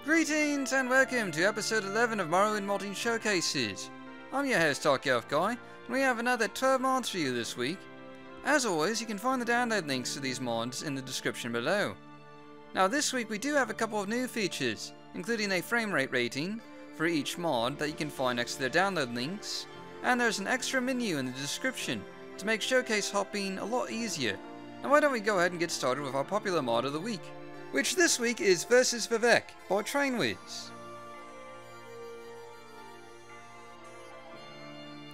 Greetings and welcome to episode 11 of Morrowind Modding Showcases. I'm your host Dark Elf Guy, and we have another 12 mods for you this week. As always, you can find the download links to these mods in the description below. Now this week we do have a couple of new features, including a framerate rating for each mod that you can find next to their download links, and there's an extra menu in the description to make showcase hopping a lot easier. Now why don't we go ahead and get started with our popular mod of the week, which this week is Versus Vivec by Trainwiz.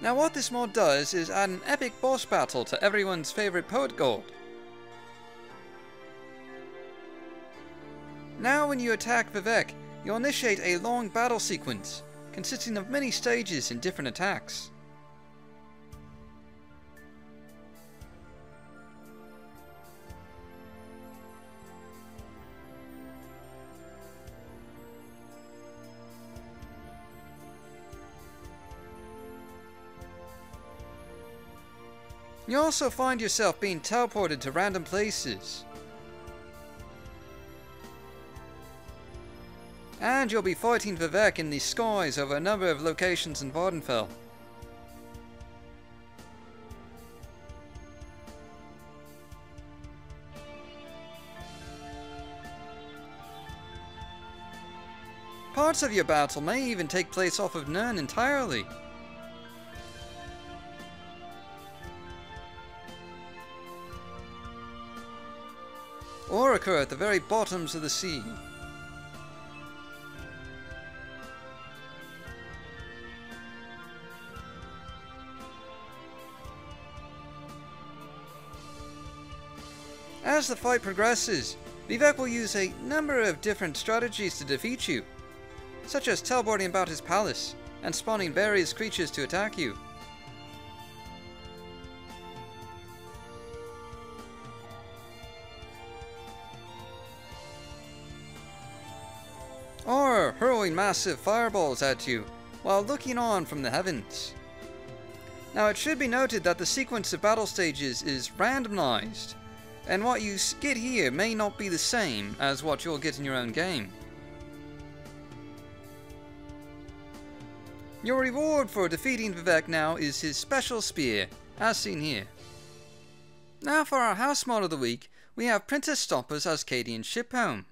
Now what this mod does is add an epic boss battle to everyone's favourite poet god. Now when you attack Vivec, you'll initiate a long battle sequence consisting of many stages and different attacks. You also find yourself being teleported to random places. And you'll be fighting Vivec in the skies over a number of locations in Vvardenfell. Parts of your battle may even take place off of Nirn entirely. Or occur at the very bottoms of the sea. As the fight progresses, Vivec will use a number of different strategies to defeat you, such as teleporting about his palace and spawning various creatures to attack you. Or hurling massive fireballs at you while looking on from the heavens. Now it should be noted that the sequence of battle stages is randomized, and what you get here may not be the same as what you'll get in your own game. Your reward for defeating Vivec now is his special spear, as seen here. Now for our house mod of the week, we have Princess Stomper's Ascadian ship home.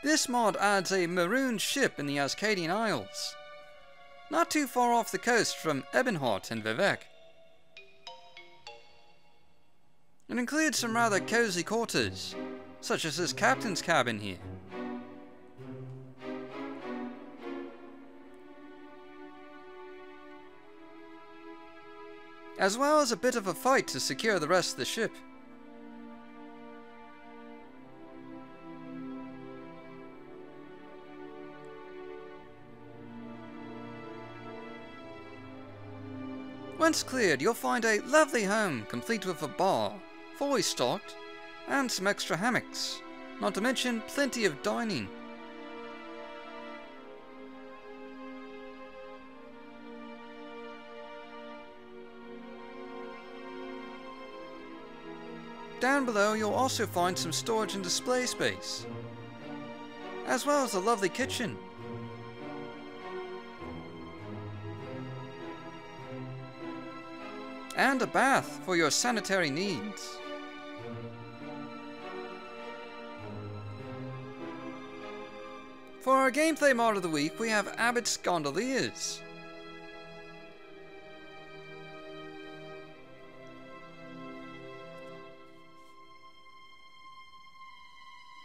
This mod adds a marooned ship in the Ascadian Isles, not too far off the coast from Ebonheart and Vivec. It includes some rather cozy quarters, such as this captain's cabin here. As well as a bit of a fight to secure the rest of the ship. Once cleared, you'll find a lovely home complete with a bar, fully stocked, and some extra hammocks, not to mention plenty of dining. Down below you'll also find some storage and display space, as well as a lovely kitchen. And a bath for your sanitary needs. For our gameplay mod of the week, we have Abot's Gondoliers.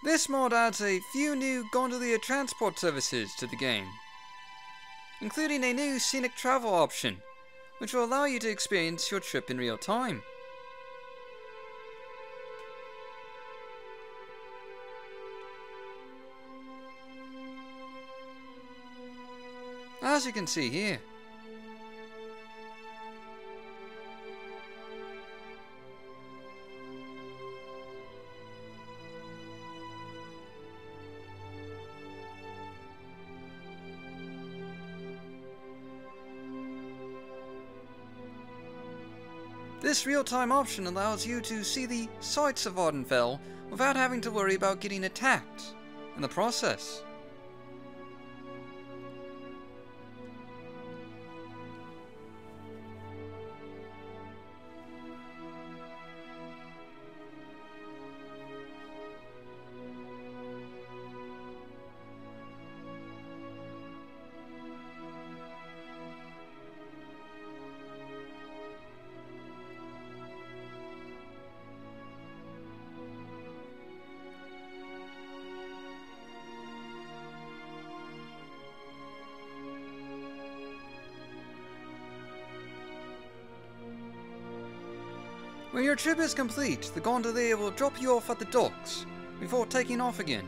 This mod adds a few new gondolier transport services to the game, including a new scenic travel option, which will allow you to experience your trip in real time. As you can see here. This real-time option allows you to see the sights of Ardenfell without having to worry about getting attacked in the process. When your trip is complete, the Gondolier will drop you off at the docks before taking off again.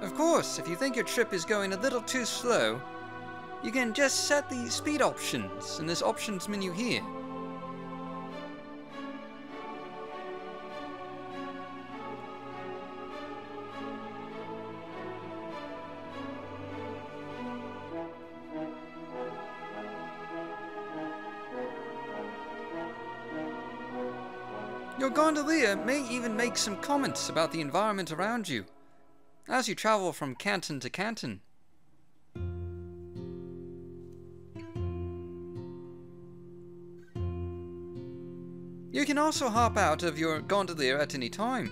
Of course, if you think your trip is going a little too slow, you can just set the speed options in this options menu here. Your gondolier may even make some comments about the environment around you as you travel from canton to canton. You can also hop out of your gondolier at any time.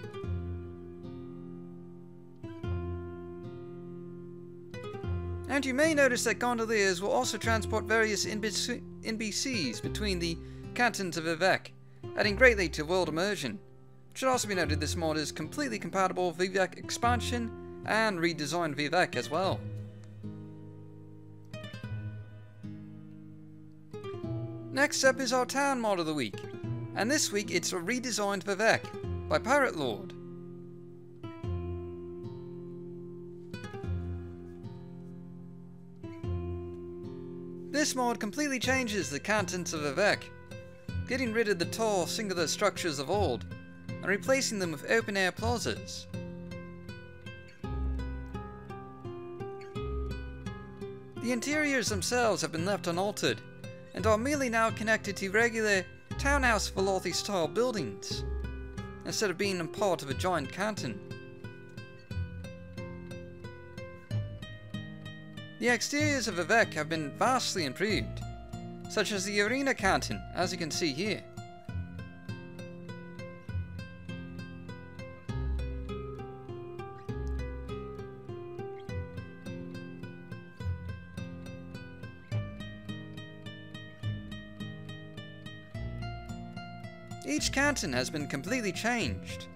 And you may notice that gondoliers will also transport various NPCs between the cantons of Vivec, adding greatly to world immersion. It should also be noted this mod is completely compatible with Vivec Expansion and Redesigned Vivec as well. Next up is our town mod of the week, and this week it's a Redesigned Vivec by Pirate Lord. This mod completely changes the cantons of Vivec, getting rid of the tall, singular structures of old, and replacing them with open-air plazas. The interiors themselves have been left unaltered, and are merely now connected to regular townhouse Velothi-style buildings, instead of being a part of a giant canton. The exteriors of Vivec have been vastly improved, such as the Arena Canton, as you can see here. Each canton has been completely changed,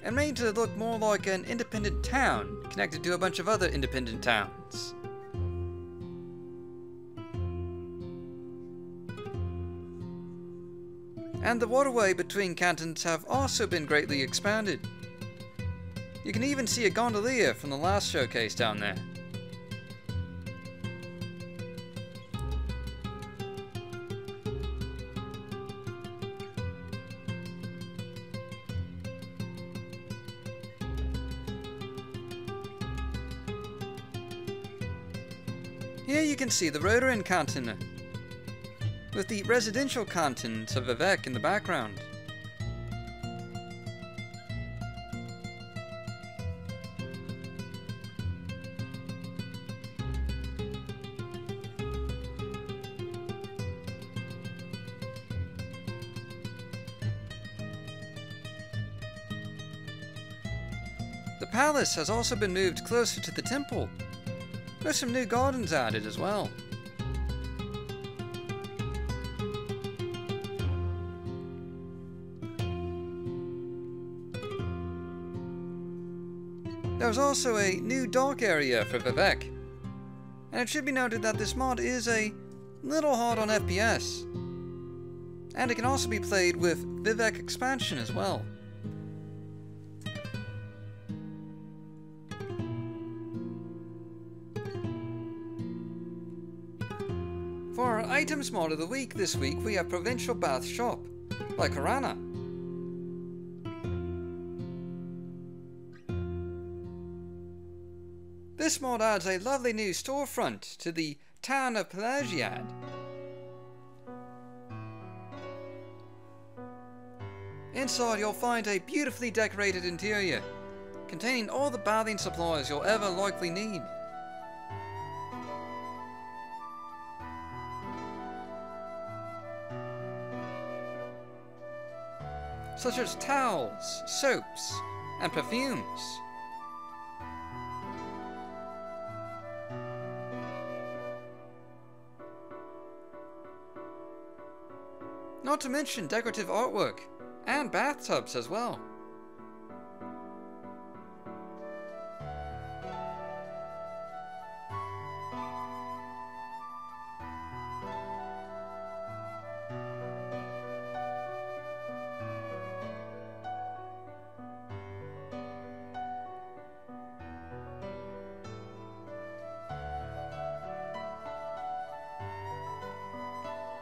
and made to look more like an independent town connected to a bunch of other independent towns. And the waterway between cantons have also been greatly expanded. You can even see a gondolier from the last showcase down there. Here you can see the Rotorin Canton, with the residential cantons of Vivec in the background. The palace has also been moved closer to the temple, with some new gardens added as well. There was also a new dock area for Vivec, and it should be noted that this mod is a little hard on FPS, and it can also be played with Vivec Expansion as well. For our items mod of the week this week, we have Provincial Bath Shop by Karana. This mod adds a lovely new storefront to the town of Pelagiad. Inside you'll find a beautifully decorated interior, containing all the bathing supplies you'll ever likely need. Such as towels, soaps, and perfumes. Not to mention decorative artwork, and bathtubs as well.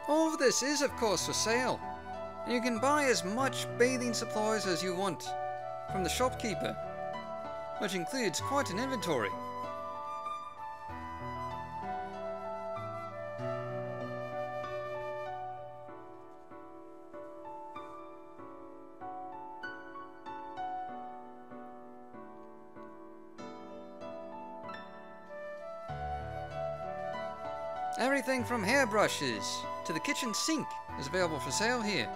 All of this is of course for sale, and you can buy as much bathing supplies as you want from the shopkeeper, which includes quite an inventory. Everything from hairbrushes to the kitchen sink is available for sale here.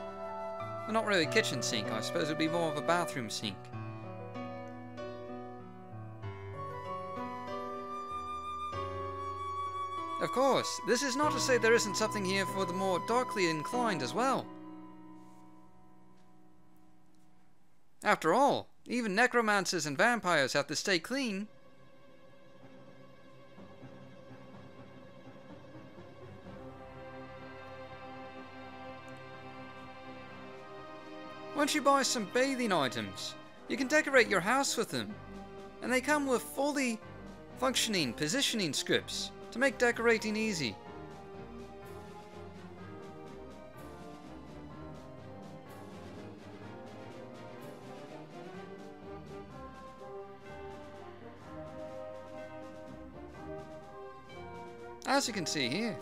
Well, not really a kitchen sink, I suppose it would be more of a bathroom sink. Of course, this is not to say there isn't something here for the more darkly inclined as well. After all, even necromancers and vampires have to stay clean. Once you buy some bathing items, you can decorate your house with them, and they come with fully functioning positioning scripts to make decorating easy. As you can see here.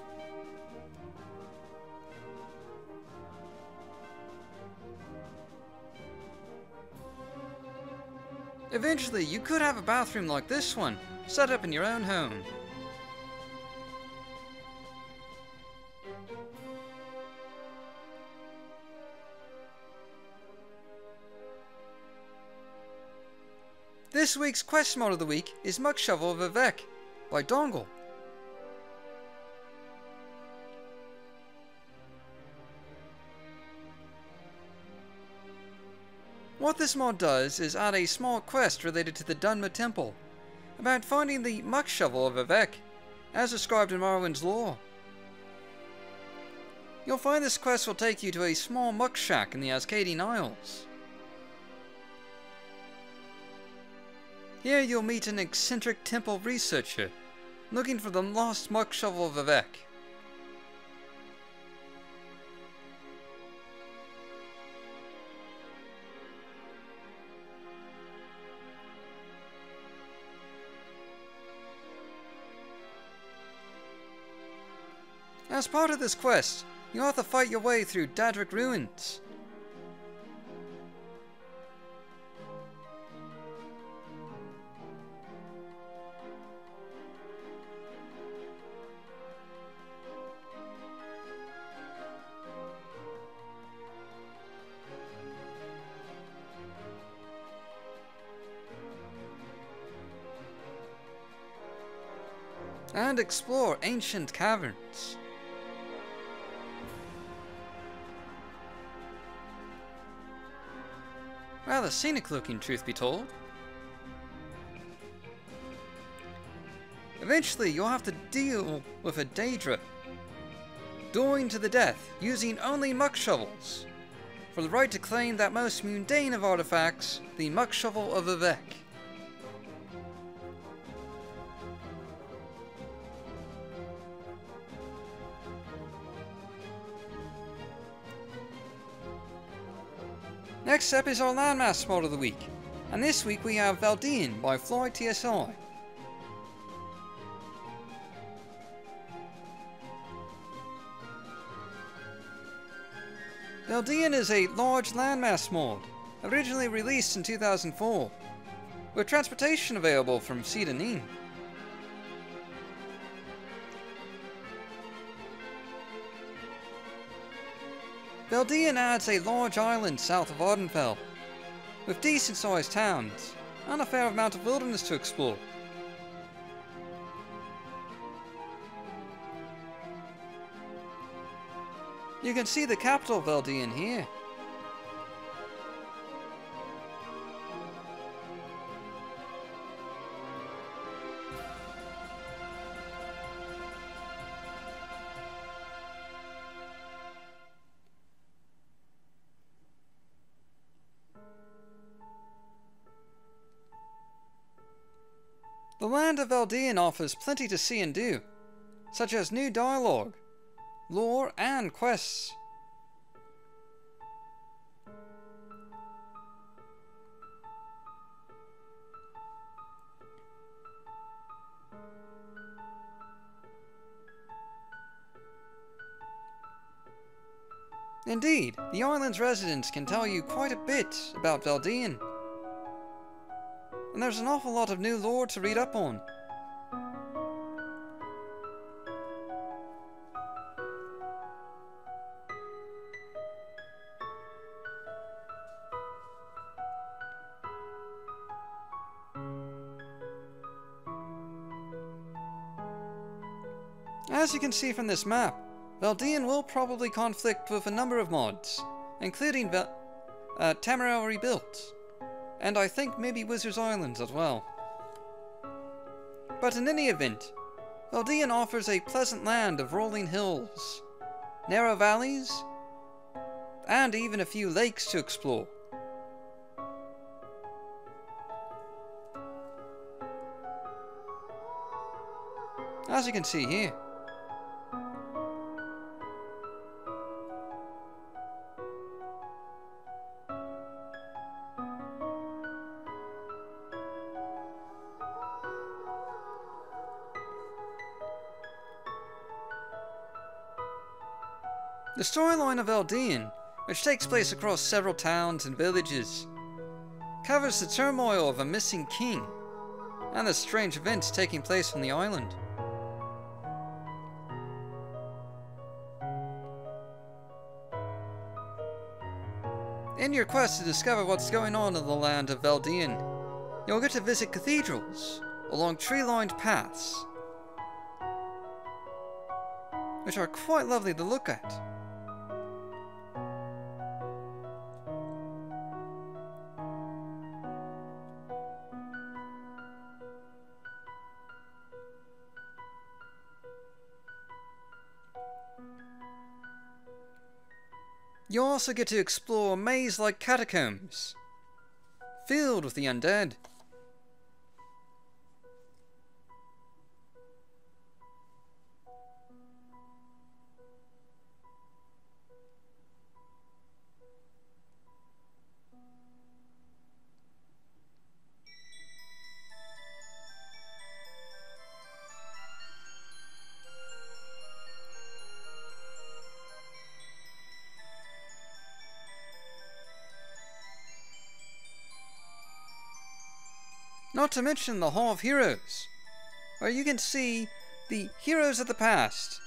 Eventually, you could have a bathroom like this one, set up in your own home. This week's quest mod of the week is Muck Shovel Vivec by Dongle. What this mod does is add a small quest related to the Dunma Temple, about finding the muck shovel of Vivec, as described in Morrowind's lore. You'll find this quest will take you to a small muck shack in the Ascadian Isles. Here you'll meet an eccentric temple researcher, looking for the lost muck shovel of Vivec. As part of this quest, you'll have to fight your way through Dadric ruins. And explore ancient caverns. Rather scenic looking, truth be told. Eventually you'll have to deal with a Daedra, dueling to the death using only muck shovels, for the right to claim that most mundane of artifacts, the muck shovel of Vivec. Next up is our Landmass Mod of the week, and this week we have Valdean by Fly TSI. Veldian is a large landmass mod, originally released in 2004, with transportation available from sea to Neen. Veldian adds a large island south of Ardenfell, with decent sized towns, and a fair amount of wilderness to explore. You can see the capital of Veldian here. The land of Veldian offers plenty to see and do, such as new dialogue, lore, and quests. Indeed, the island's residents can tell you quite a bit about Veldian, and there's an awful lot of new lore to read up on. As you can see from this map, Veldian will probably conflict with a number of mods, including Tamriel Rebuilt, and I think maybe Wizard's Islands as well. But in any event, Veldian offers a pleasant land of rolling hills, narrow valleys, and even a few lakes to explore. As you can see here. The storyline of Veldian, which takes place across several towns and villages, covers the turmoil of a missing king and the strange events taking place on the island. In your quest to discover what's going on in the land of Veldian, you'll get to visit cathedrals along tree-lined paths, which are quite lovely to look at. You also get to explore maze-like catacombs, filled with the undead. Not to mention the Hall of Heroes, where you can see the heroes of the past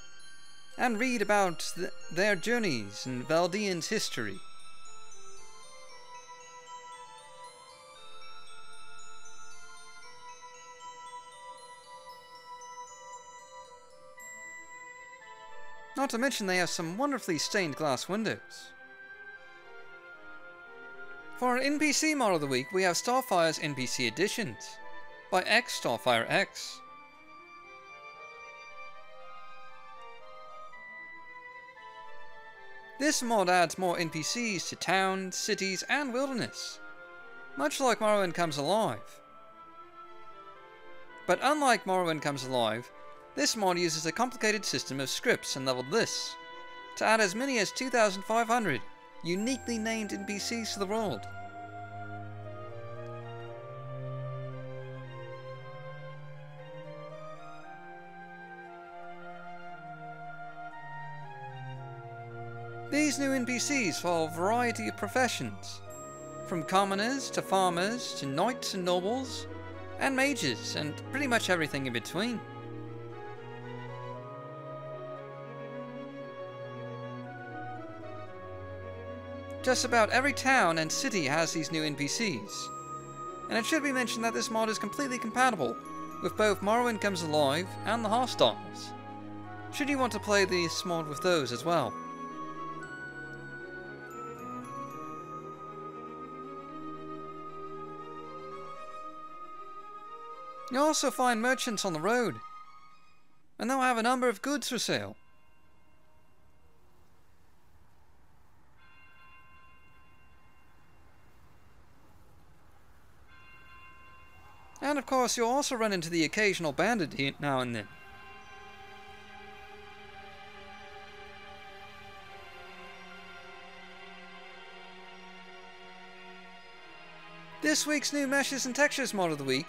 and read about their journeys in Veldian's history. Not to mention they have some wonderfully stained glass windows. For our NPC Mod of the Week, we have Starfire's NPC Editions by X Starfire X. This mod adds more NPCs to towns, cities, and wilderness, much like Morrowind Comes Alive. But unlike Morrowind Comes Alive, this mod uses a complicated system of scripts and leveled lists to add as many as 2,500 uniquely named NPCs to the world. These new NPCs follow a variety of professions, from commoners to farmers to knights and nobles, and mages, and pretty much everything in between. Just about every town and city has these new NPCs, and it should be mentioned that this mod is completely compatible with both Morrowind Comes Alive and the Hostiles, should you want to play this mod with those as well. You'll also find merchants on the road, and they'll have a number of goods for sale. And of course, you'll also run into the occasional bandit here now and then. This week's new Meshes and Textures mod of the week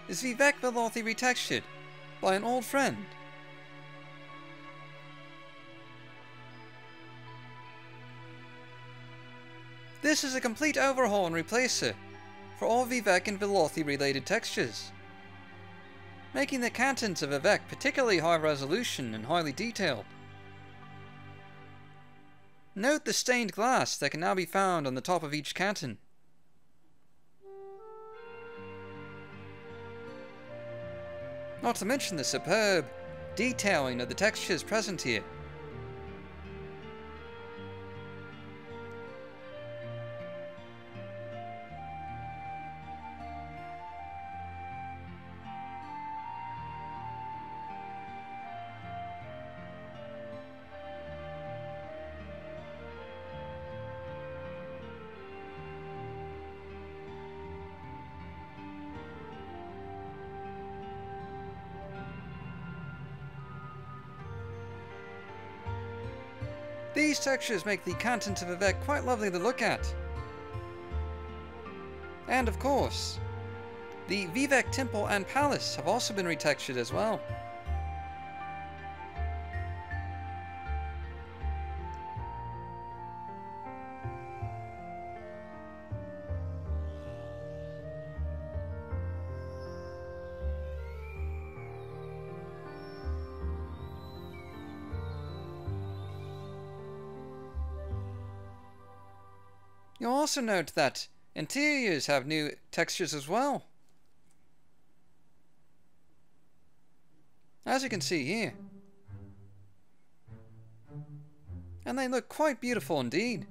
is Vivec Retextured by an old friend. This is a complete overhaul and replacer for all Vivec and Velothi related textures, making the cantons of Vivec particularly high resolution and highly detailed. Note the stained glass that can now be found on the top of each canton. Not to mention the superb detailing of the textures present here. These textures make the content of Vivec quite lovely to look at. And of course, the Vivec Temple and Palace have also been retextured as well. You'll also note that interiors have new textures as well, as you can see here, and they look quite beautiful indeed.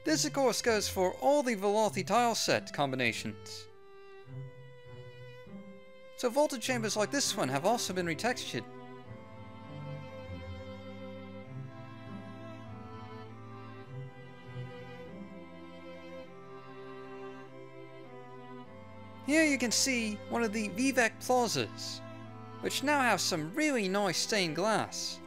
This of course goes for all the Velothi tile set combinations. So vaulted chambers like this one have also been retextured. Here you can see one of the Vivec plazas, which now have some really nice stained glass.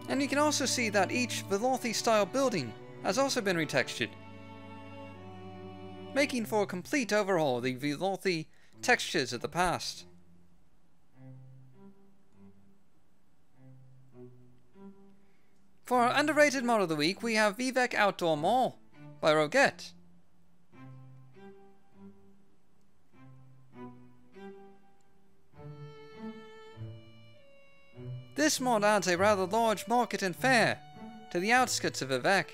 And you can also see that each Velothi style building has also been retextured, making for a complete overhaul of the Velothi textures of the past. For our underrated mod of the week, we have Vivec Outdoor Mall by Roget. This mod adds a rather large market and fair to the outskirts of Vivec.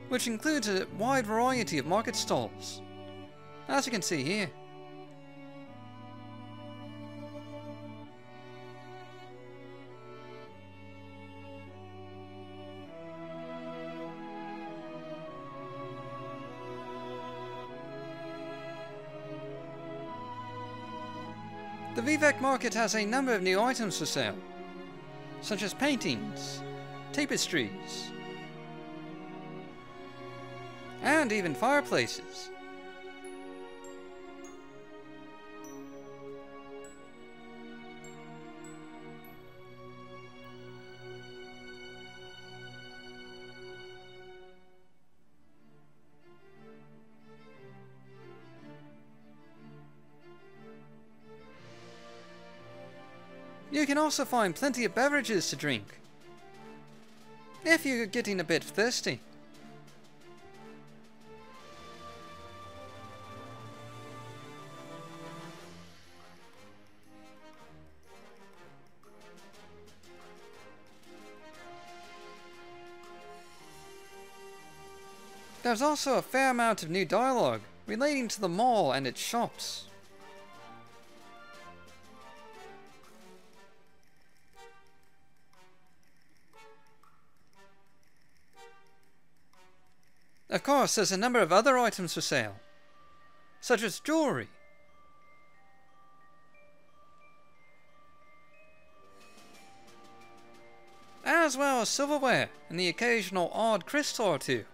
Which includes a wide variety of market stalls, as you can see here. The Vivec market has a number of new items for sale, such as paintings, tapestries, and even fireplaces. You can also find plenty of beverages to drink, if you're getting a bit thirsty. There's also a fair amount of new dialogue relating to the mall and its shops. Of course, there's a number of other items for sale, such as jewelry, as well as silverware and the occasional odd crystal or two.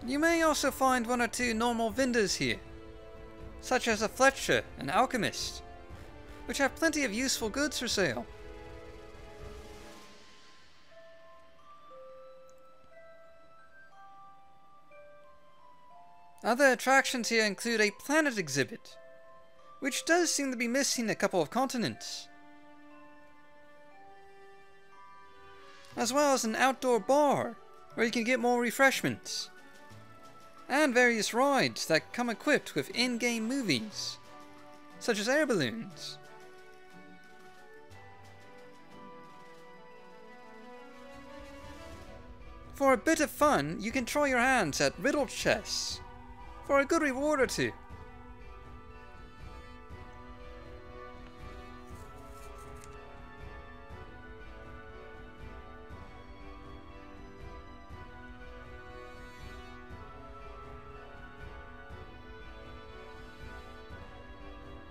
You may also find one or two normal vendors here, such as a Fletcher and Alchemist, which have plenty of useful goods for sale. Other attractions here include a planet exhibit, which does seem to be missing a couple of continents, as well as an outdoor bar where you can get more refreshments, and various rides that come equipped with in-game movies, such as air balloons. For a bit of fun, you can try your hands at riddle chess, for a good reward or two.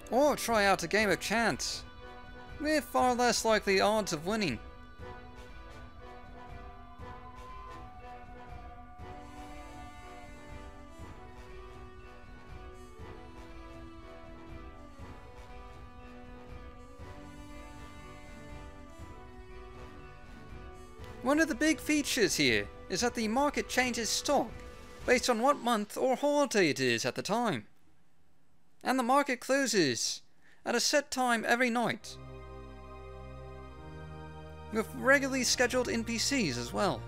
Or try out a game of chance, with far less likely odds of winning. One of the big features here is that the market changes stock based on what month or holiday it is at the time. And the market closes at a set time every night, with regularly scheduled NPCs as well.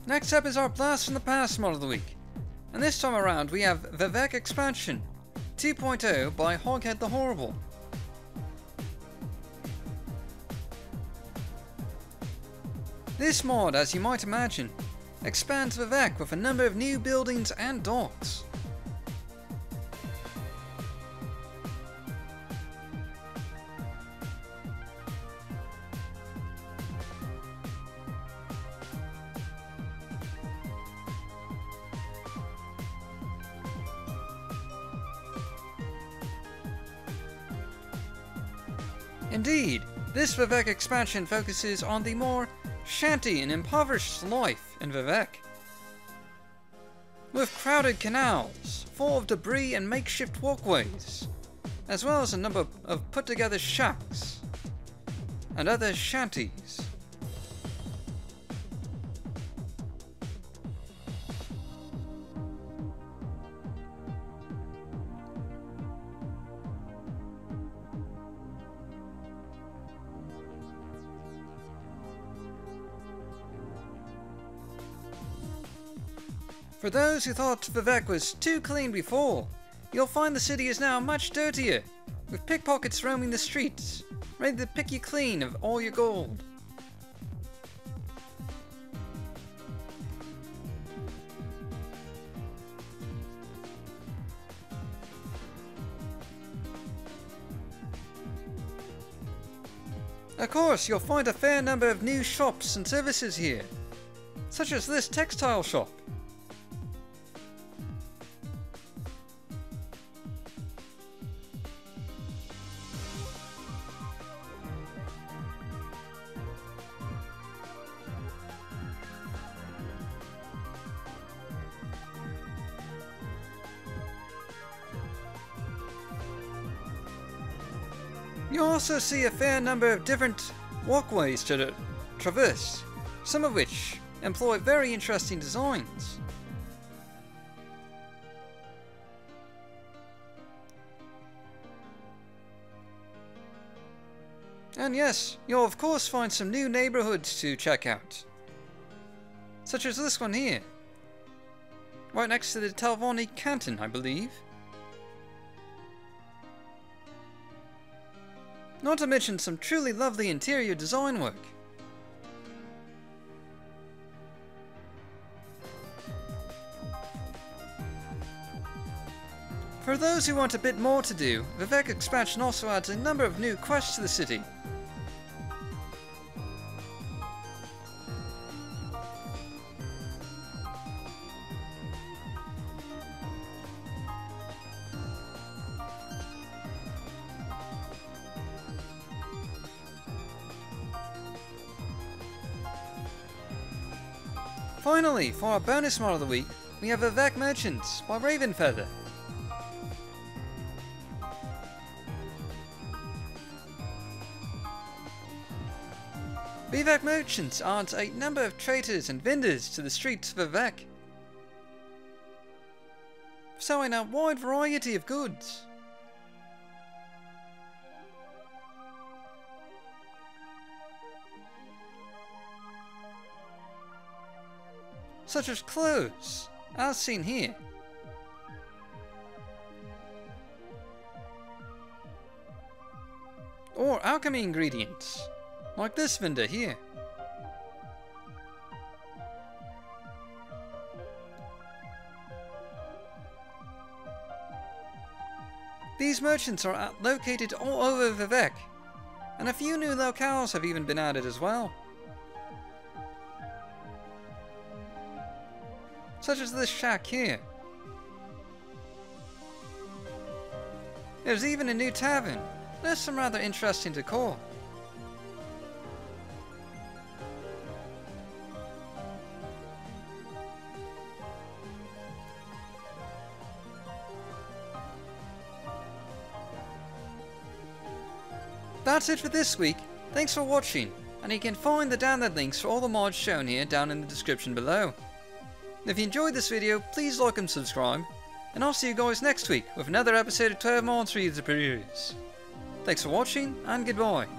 Next up is our Blast from the Past mod of the week, and this time around we have Vivec Expansion 2.0 by Hoghead the Horrible. This mod, as you might imagine, expands Vivec with a number of new buildings and docks. Indeed, this Vivec expansion focuses on the more shanty and impoverished life in Vivec, with crowded canals full of debris and makeshift walkways, as well as a number of put-together shacks and other shanties. For those who thought Vivec was too clean before, you'll find the city is now much dirtier, with pickpockets roaming the streets, ready to pick you clean of all your gold. Of course, you'll find a fair number of new shops and services here, such as this textile shop. You also see a fair number of different walkways to traverse, some of which employ very interesting designs. And yes, you'll of course find some new neighborhoods to check out, such as this one here, right next to the Talvani Canton, I believe. Not to mention some truly lovely interior design work. For those who want a bit more to do, Vivec Expansion also adds a number of new quests to the city. Finally, for our bonus mod of the week, we have Vivec Merchants by Ravenfeather. Vivec Merchants adds a number of traders and vendors to the streets of Vivec, selling a wide variety of goods. Such as clothes, as seen here. Or alchemy ingredients, like this vendor here. These merchants are located all over Vivec, and a few new locales have even been added as well. Such as this shack here. There's even a new tavern. There's some rather interesting decor. That's it for this week. Thanks for watching, and you can find the download links for all the mods shown here down in the description below. If you enjoyed this video, please like and subscribe, and I'll see you guys next week with another episode of 12 mods for you to peruse. Thanks for watching, and goodbye.